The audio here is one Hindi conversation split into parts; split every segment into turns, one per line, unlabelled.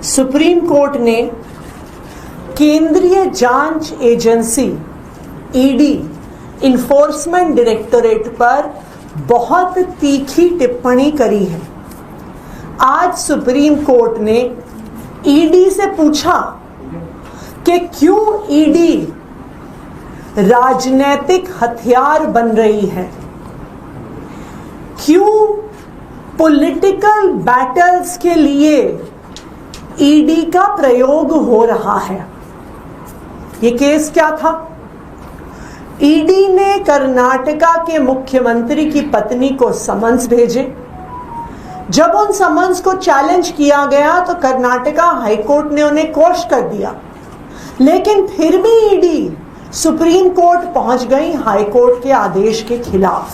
सुप्रीम कोर्ट ने केंद्रीय जांच एजेंसी ईडी इन्फोर्समेंट डायरेक्टोरेट पर बहुत तीखी टिप्पणी करी है। आज सुप्रीम कोर्ट ने ईडी से पूछा कि क्यों ईडी राजनीतिक हथियार बन रही है, क्यों पॉलिटिकल बैटल्स के लिए ईडी का प्रयोग हो रहा है। ये केस क्या था? ईडी ने कर्नाटका के मुख्यमंत्री की पत्नी को समन्स भेजे। जब उन समन्स को चैलेंज किया गया तो कर्नाटका हाईकोर्ट ने उन्हें कोर्ट कर दिया, लेकिन फिर भी ईडी सुप्रीम कोर्ट पहुंच गई हाईकोर्ट के आदेश के खिलाफ।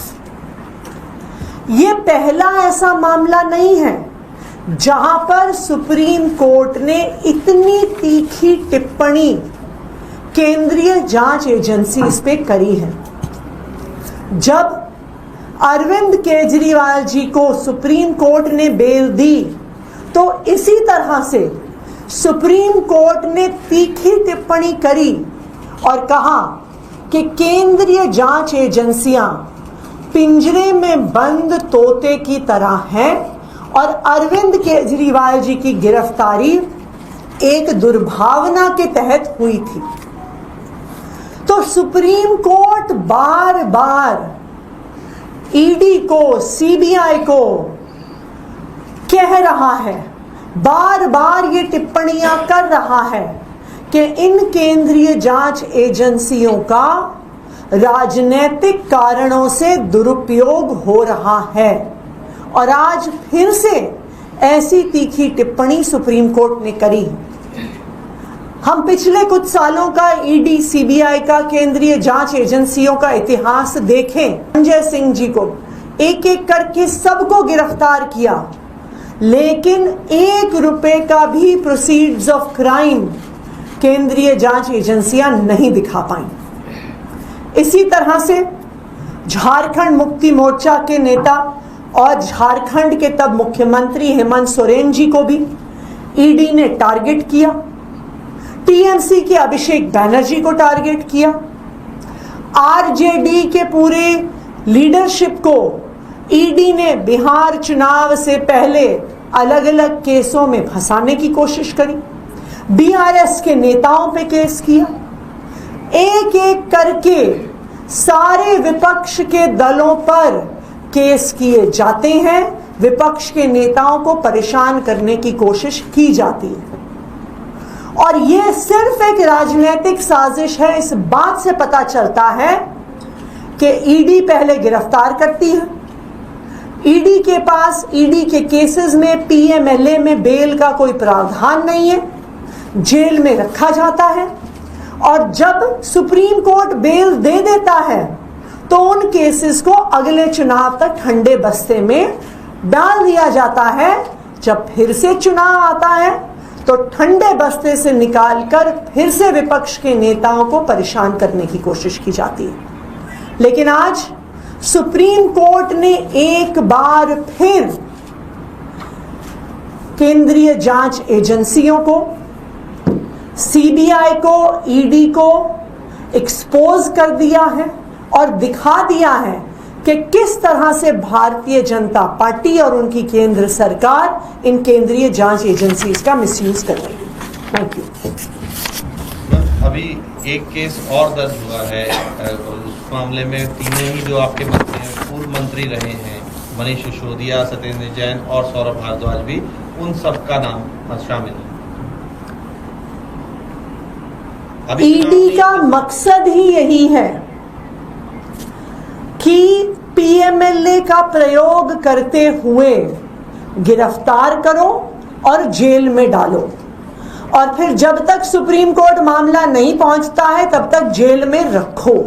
यह पहला ऐसा मामला नहीं है जहां पर सुप्रीम कोर्ट ने इतनी तीखी टिप्पणी केंद्रीय जांच एजेंसी इस पे करी है। जब अरविंद केजरीवाल जी को सुप्रीम कोर्ट ने बेल दी तो इसी तरह से सुप्रीम कोर्ट ने तीखी टिप्पणी करी और कहा कि केंद्रीय जांच एजेंसियां पिंजरे में बंद तोते की तरह हैं और अरविंद केजरीवाल जी की गिरफ्तारी एक दुर्भावना के तहत हुई थी। तो सुप्रीम कोर्ट बार बार ईडी को, सीबीआई को कह रहा है, बार बार ये टिप्पणियां कर रहा है कि इन केंद्रीय जांच एजेंसियों का राजनीतिक कारणों से दुरुपयोग हो रहा है। और आज फिर से ऐसी तीखी टिप्पणी सुप्रीम कोर्ट ने करी। हम पिछले कुछ सालों का ईडी, सीबीआई का, केंद्रीय जांच एजेंसियों का इतिहास देखें। संजय सिंह जी को एक एक करके सबको गिरफ्तार किया, लेकिन ₹1 का भी प्रोसीड्स ऑफ क्राइम केंद्रीय जांच एजेंसियां नहीं दिखा पाई। इसी तरह से झारखंड मुक्ति मोर्चा के नेता और झारखंड के तब मुख्यमंत्री हेमंत सोरेन जी को भी ईडी ने टारगेट किया। टीएमसी के अभिषेक बैनर्जी को टारगेट किया। आरजेडी के पूरे लीडरशिप को ईडी ने बिहार चुनाव से पहले अलग अलग केसों में फंसाने की कोशिश करी। बीआरएस के नेताओं पे केस किया। एक एक करके सारे विपक्ष के दलों पर केस किए जाते हैं। विपक्ष के नेताओं को परेशान करने की कोशिश की जाती है और यह सिर्फ एक राजनीतिक साजिश है। इस बात से पता चलता है कि ईडी पहले गिरफ्तार करती है। ईडी के पास, ईडी के केसेस में पीएमएलए में बेल का कोई प्रावधान नहीं है, जेल में रखा जाता है और जब सुप्रीम कोर्ट बेल दे देता है तो उन केसेस को अगले चुनाव तक ठंडे बस्ते में डाल दिया जाता है। जब फिर से चुनाव आता है तो ठंडे बस्ते से निकालकर फिर से विपक्ष के नेताओं को परेशान करने की कोशिश की जाती है। लेकिन आज सुप्रीम कोर्ट ने एक बार फिर केंद्रीय जांच एजेंसियों को, सीबीआई को, ईडी को एक्सपोज कर दिया है और दिखा दिया है कि किस तरह से भारतीय जनता पार्टी और उनकी केंद्र सरकार इन केंद्रीय जांच एजेंसीज का मिसयूज कर रही है। Thank you.
अभी एक केस और दर्ज हुआ है, उस मामले में तीनों ही जो आपके मंत्री हैं, पूर्व मंत्री रहे हैं, मनीष सिसोदिया, सत्येंद्र जैन और सौरभ भारद्वाज भी, उन सब का नाम शामिल है।
ईडी का मकसद ही यही है कि पीएमएलए का प्रयोग करते हुए गिरफ्तार करो और जेल में डालो और फिर जब तक सुप्रीम कोर्ट मामला नहीं पहुंचता है तब तक जेल में रखो।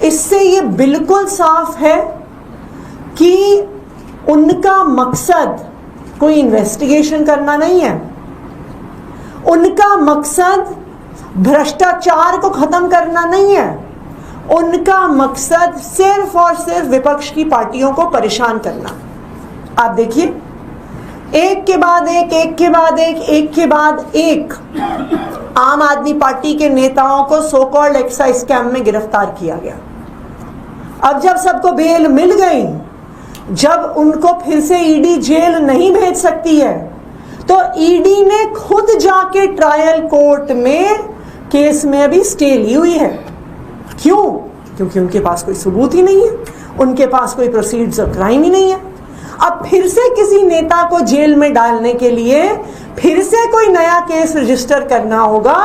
इससे ये बिल्कुल साफ है कि उनका मकसद कोई इन्वेस्टिगेशन करना नहीं है। उनका मकसद भ्रष्टाचार को खत्म करना नहीं है। उनका मकसद सिर्फ और सिर्फ विपक्ष की पार्टियों को परेशान करना। आप देखिए एक के बाद एक, एक के बाद एक के बाद एक आम आदमी पार्टी के नेताओं को सो कॉल्ड एक्साइज स्कैम में गिरफ्तार किया गया। अब जब सबको बेल मिल गई, जब उनको फिर से ईडी जेल नहीं भेज सकती है, तो ईडी ने खुद जाके ट्रायल कोर्ट में केस में अभी स्टे ली हुई है। क्यों? क्योंकि उनके पास कोई सबूत ही नहीं है, उनके पास कोई प्रोसीड्स ऑफ क्राइम ही नहीं है। अब फिर से किसी नेता को जेल में डालने के लिए फिर से कोई नया केस रजिस्टर करना होगा,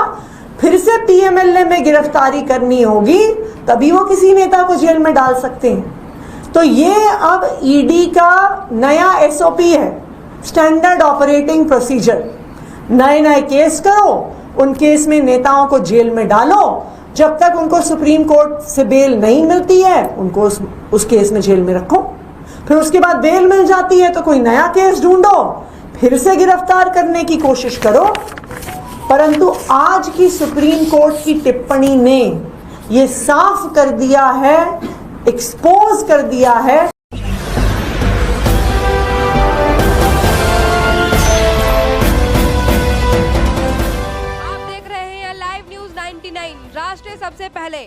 फिर से पीएमएलए में गिरफ्तारी करनी होगी, तभी वो किसी नेता को जेल में डाल सकते हैं। तो ये अब ईडी का नया एसओपी है, स्टैंडर्ड ऑपरेटिंग प्रोसीजर। नए नए केस करो, उन केस में नेताओं को जेल में डालो, जब तक उनको सुप्रीम कोर्ट से बेल नहीं मिलती है उनको उस केस में जेल में रखो। फिर उसके बाद बेल मिल जाती है तो कोई नया केस ढूंढो, फिर से गिरफ्तार करने की कोशिश करो। परंतु आज की सुप्रीम कोर्ट की टिप्पणी ने ये साफ कर दिया है, एक्सपोज कर दिया है।
आप देख रहे हैं लाइव न्यूज 99, राष्ट्र सबसे पहले।